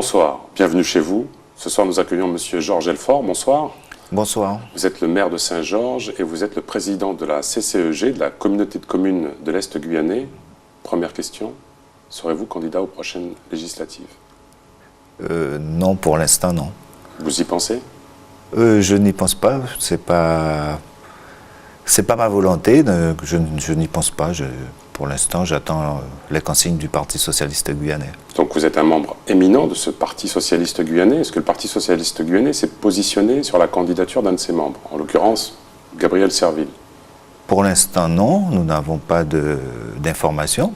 Bonsoir, bienvenue chez vous. Ce soir, nous accueillons Monsieur Georges Elfort. Bonsoir. Bonsoir. Vous êtes le maire de Saint-Georges et vous êtes le président de la CCEG, de la communauté de communes de l'Est guyanais. Première question, serez-vous candidat aux prochaines législatives? Non, pour l'instant, non. Vous y pensez? Je n'y pense pas. C'est pas ma volonté. Je n'y pense pas. Pour l'instant, j'attends les consignes du Parti socialiste guyanais. Donc vous êtes un membre éminent de ce Parti socialiste guyanais. Est-ce que le Parti socialiste guyanais s'est positionné sur la candidature d'un de ses membres, en l'occurrence Gabriel Serville? Pour l'instant, non. Nous n'avons pas d'informations.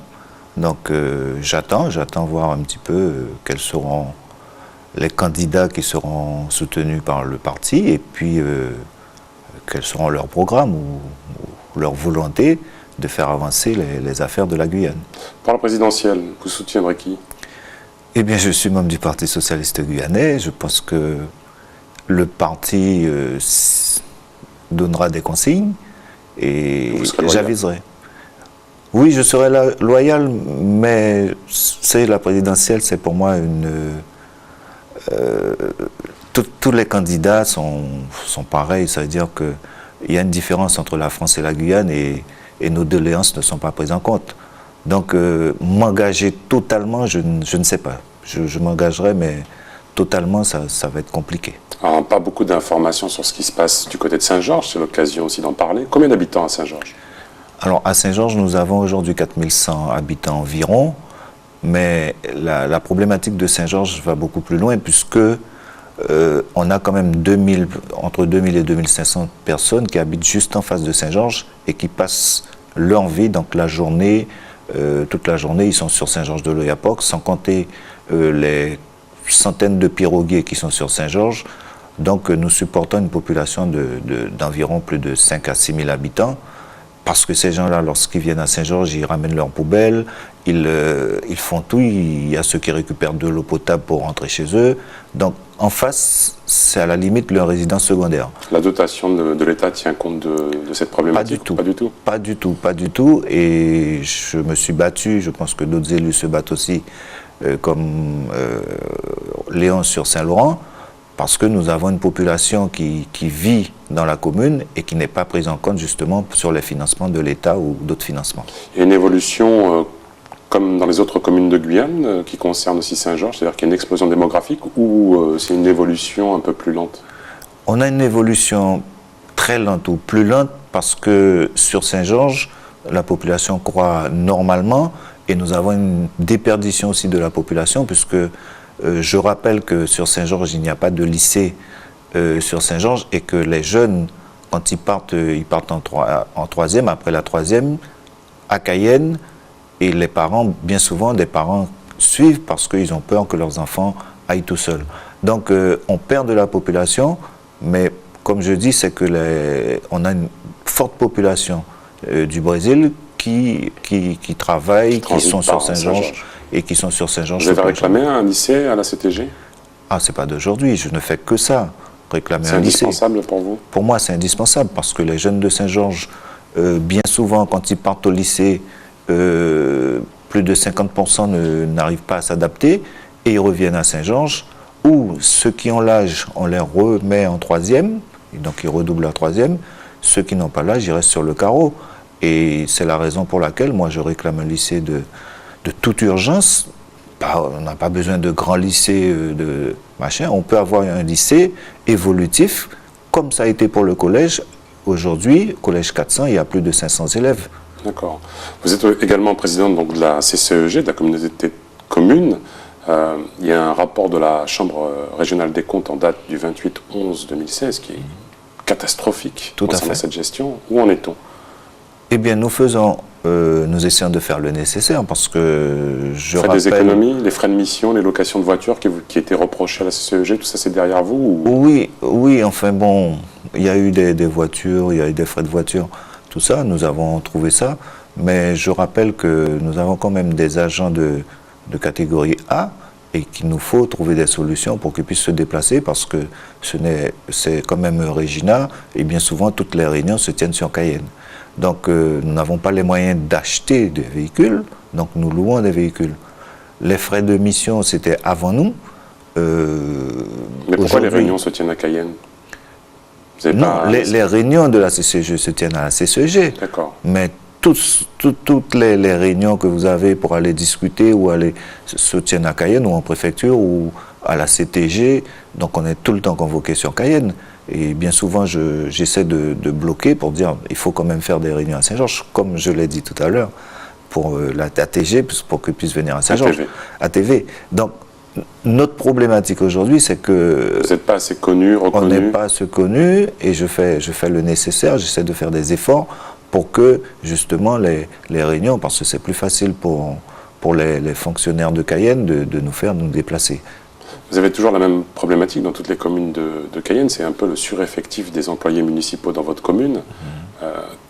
Donc j'attends voir un petit peu quels seront les candidats qui seront soutenus par le parti et puis quels seront leurs programmes ou leur volonté de faire avancer les affaires de la Guyane. Pour la présidentielle, vous soutiendrez qui? Eh bien, je suis membre du Parti socialiste guyanais. Je pense que le parti donnera des consignes et j'aviserai. Oui, je serai loyal, mais la présidentielle, c'est pour moi tous les candidats sont pareils. Ça veut dire qu'il y a une différence entre la France et la Guyane et nos doléances ne sont pas prises en compte. Donc, m'engager totalement, je ne sais pas. Je m'engagerai, mais totalement, ça va être compliqué. Alors, pas beaucoup d'informations sur ce qui se passe du côté de Saint-Georges, c'est l'occasion aussi d'en parler. Combien d'habitants à Saint-Georges? Alors, à Saint-Georges, nous avons aujourd'hui 4100 habitants environ, mais la problématique de Saint-Georges va beaucoup plus loin, puisque on a quand même entre 2000 et 2500 personnes qui habitent juste en face de Saint-Georges et qui passent leur vie, donc toute la journée, ils sont sur Saint-Georges de l'Oyapock, sans compter les centaines de piroguiers qui sont sur Saint-Georges. Donc nous supportons une population d'environ plus de 5 à 6 000 habitants, parce que ces gens-là, lorsqu'ils viennent à Saint-Georges, ils ramènent leurs poubelles, ils font tout. Il y a ceux qui récupèrent de l'eau potable pour rentrer chez eux. Donc en face, c'est à la limite leur résidence secondaire. La dotation de l'État tient compte de cette problématique? Pas du tout. Pas du tout. Et je me suis battu, je pense que d'autres élus se battent aussi, comme Léon sur Saint-Laurent, parce que nous avons une population qui vit dans la commune et qui n'est pas prise en compte justement sur les financements de l'État ou d'autres financements. Il y a une évolution comme dans les autres communes de Guyane qui concerne aussi Saint-Georges, c'est-à-dire qu'il y a une explosion démographique ou c'est une évolution un peu plus lente? On a une évolution très lente ou plus lente parce que sur Saint-Georges, la population croît normalement et nous avons une déperdition aussi de la population puisque je rappelle que sur Saint-Georges, il n'y a pas de lycée sur Saint-Georges et que les jeunes, quand ils partent en troisième, après la troisième, à Cayenne, et les parents, bien souvent, des parents suivent parce qu'ils ont peur que leurs enfants aillent tout seuls. Donc, on perd de la population, mais comme je dis, c'est que on a une forte population du Brésil qui travaillent, qui sont sur Saint-Georges. Et qui sont sur Saint-Georges. Vous avez réclamé un lycée à la CTG? Ah, c'est pas d'aujourd'hui, je ne fais que ça, réclamer un lycée. C'est indispensable pour vous? Pour moi, c'est indispensable, parce que les jeunes de Saint-Georges, bien souvent, quand ils partent au lycée, plus de 50% n'arrivent pas à s'adapter, et ils reviennent à Saint-Georges, où ceux qui ont l'âge, on les remet en troisième, et donc ils redoublent la troisième, ceux qui n'ont pas l'âge, ils restent sur le carreau. Et c'est la raison pour laquelle, moi, je réclame un lycée de toute urgence. On n'a pas besoin de grands lycées, on peut avoir un lycée évolutif, comme ça a été pour le collège. Aujourd'hui, collège 400, il y a plus de 500 élèves. D'accord. Vous êtes également président donc, de la CCEG, de la communauté de communes. Il y a un rapport de la Chambre régionale des comptes en date du 28/11/2016 qui est catastrophique concernant cette gestion. Où en est-on? Eh bien, nous essayons de faire le nécessaire parce que je rappelle... Vous faites des économies, les frais de mission, les locations de voitures qui étaient reprochées à la CCEG, tout ça c'est derrière vous ou... Oui, enfin bon, il y a eu des voitures, il y a eu des frais de voiture, tout ça, nous avons trouvé ça, mais je rappelle que nous avons quand même des agents de catégorie A et qu'il nous faut trouver des solutions pour qu'ils puissent se déplacer parce que c'est quand même Regina et bien souvent toutes les réunions se tiennent sur Cayenne. Donc nous n'avons pas les moyens d'acheter des véhicules, donc nous louons des véhicules. Les frais de mission, c'était avant nous, Mais pourquoi les réunions se tiennent à Cayenne? Vous avez Non, pas... les réunions de la CCEG se tiennent à la CCEG. D'accord. Mais toutes les réunions que vous avez pour aller discuter ou aller se tiennent à Cayenne ou en préfecture ou à la CTG. Donc on est tout le temps convoqué sur Cayenne. Et bien souvent, j'essaie de bloquer pour dire il faut quand même faire des réunions à Saint-Georges, comme je l'ai dit tout à l'heure, pour la ATG, pour qu'ils puissent venir à Saint-Georges. ATV. Donc, notre problématique aujourd'hui, c'est que... Vous n'êtes pas assez connu, reconnu. On n'est pas assez connu, et je fais le nécessaire, j'essaie de faire des efforts pour que, justement, les réunions, parce que c'est plus facile pour les fonctionnaires de Cayenne de nous déplacer. Vous avez toujours la même problématique dans toutes les communes de Cayenne, c'est un peu le sureffectif des employés municipaux dans votre commune.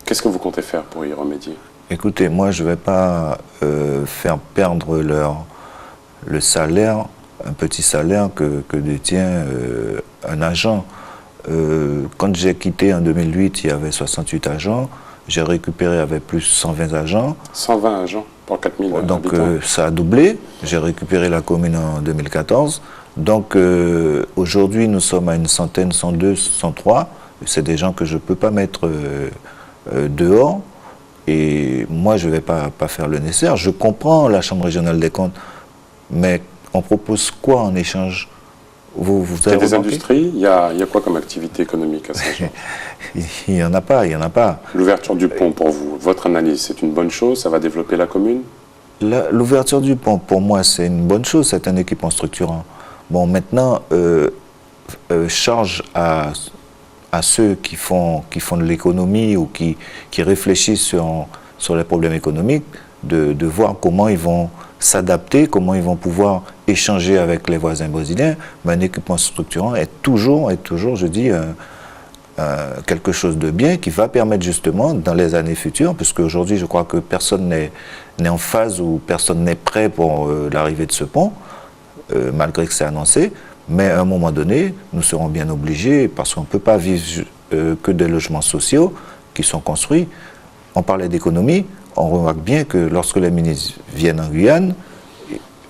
Qu'est-ce que vous comptez faire pour y remédier? Écoutez, moi je ne vais pas faire perdre le salaire, un petit salaire que détient un agent. Quand j'ai quitté en 2008, il y avait 68 agents, j'ai récupéré avec plus 120 agents. 120 agents pour 4000 habitants. Donc ça a doublé, j'ai récupéré la commune en 2014. Donc aujourd'hui nous sommes à une centaine, 102, 103. C'est des gens que je ne peux pas mettre dehors. Et moi je ne vais pas faire le nécessaire. Je comprends la Chambre régionale des comptes, mais on propose quoi en échange? Vous il y a avez des remarqué? Industries, il y a quoi comme activité économique à Saint-Georges? Il n'y en a pas, il n'y en a pas. L'ouverture du pont pour vous, votre analyse, c'est une bonne chose? Ça va développer la commune? L'ouverture du pont, pour moi, c'est une bonne chose, c'est un équipement structurant. Bon, maintenant, charge à ceux qui font de l'économie ou qui réfléchissent sur les problèmes économiques, de voir comment ils vont s'adapter, comment ils vont pouvoir échanger avec les voisins brésiliens. Mais un équipement structurant est toujours, je dis, quelque chose de bien qui va permettre justement dans les années futures, puisque aujourd'hui je crois que personne n'est en phase ou personne n'est prêt pour l'arrivée de ce pont, malgré que c'est annoncé, mais à un moment donné nous serons bien obligés, parce qu'on ne peut pas vivre que des logements sociaux qui sont construits. On parlait d'économie, on remarque bien que lorsque les ministres viennent en Guyane,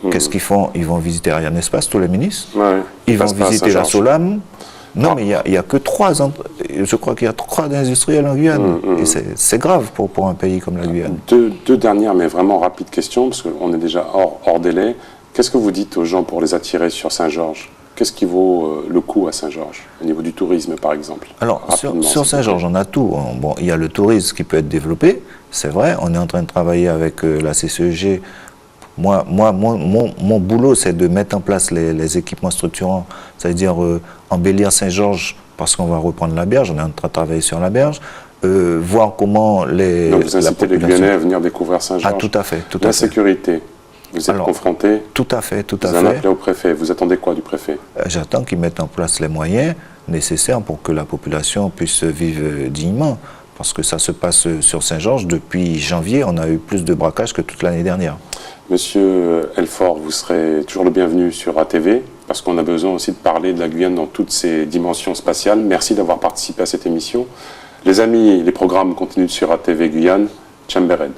qu'est-ce qu'ils font? Ils vont visiter Ariane Espace, tous les ministres. Ouais, ils vont visiter la Solam. Non, mais il n'y a que je crois qu'il y a 3 industriels en Guyane. Et c'est grave pour un pays comme la Guyane. Deux dernières, mais vraiment rapides questions, parce qu'on est déjà hors délai. Qu'est-ce que vous dites aux gens pour les attirer sur Saint-Georges? Qu'est-ce qui vaut le coup à Saint-Georges, au niveau du tourisme, par exemple? Alors, sur Saint-Georges, on a tout. Bon, il y a le tourisme qui peut être développé, c'est vrai. On est en train de travailler avec la CCEG. Moi, mon boulot, c'est de mettre en place les équipements structurants, c'est-à-dire embellir Saint-Georges, parce qu'on va reprendre la berge, on est en train de travailler sur la berge, voir comment Donc vous incitez les Guyanais à venir découvrir Saint-Georges? Ah, tout à fait. La sécurité, vous êtes confronté? Tout à fait. Vous en appelez au préfet. Vous attendez quoi du préfet? J'attends qu'il mette en place les moyens nécessaires pour que la population puisse vivre dignement. Parce que ça se passe sur Saint-Georges. Depuis janvier, on a eu plus de braquages que toute l'année dernière. Monsieur Elfort, vous serez toujours le bienvenu sur ATV, parce qu'on a besoin aussi de parler de la Guyane dans toutes ses dimensions spatiales. Merci d'avoir participé à cette émission. Les amis, les programmes continuent sur ATV Guyane. Chambered.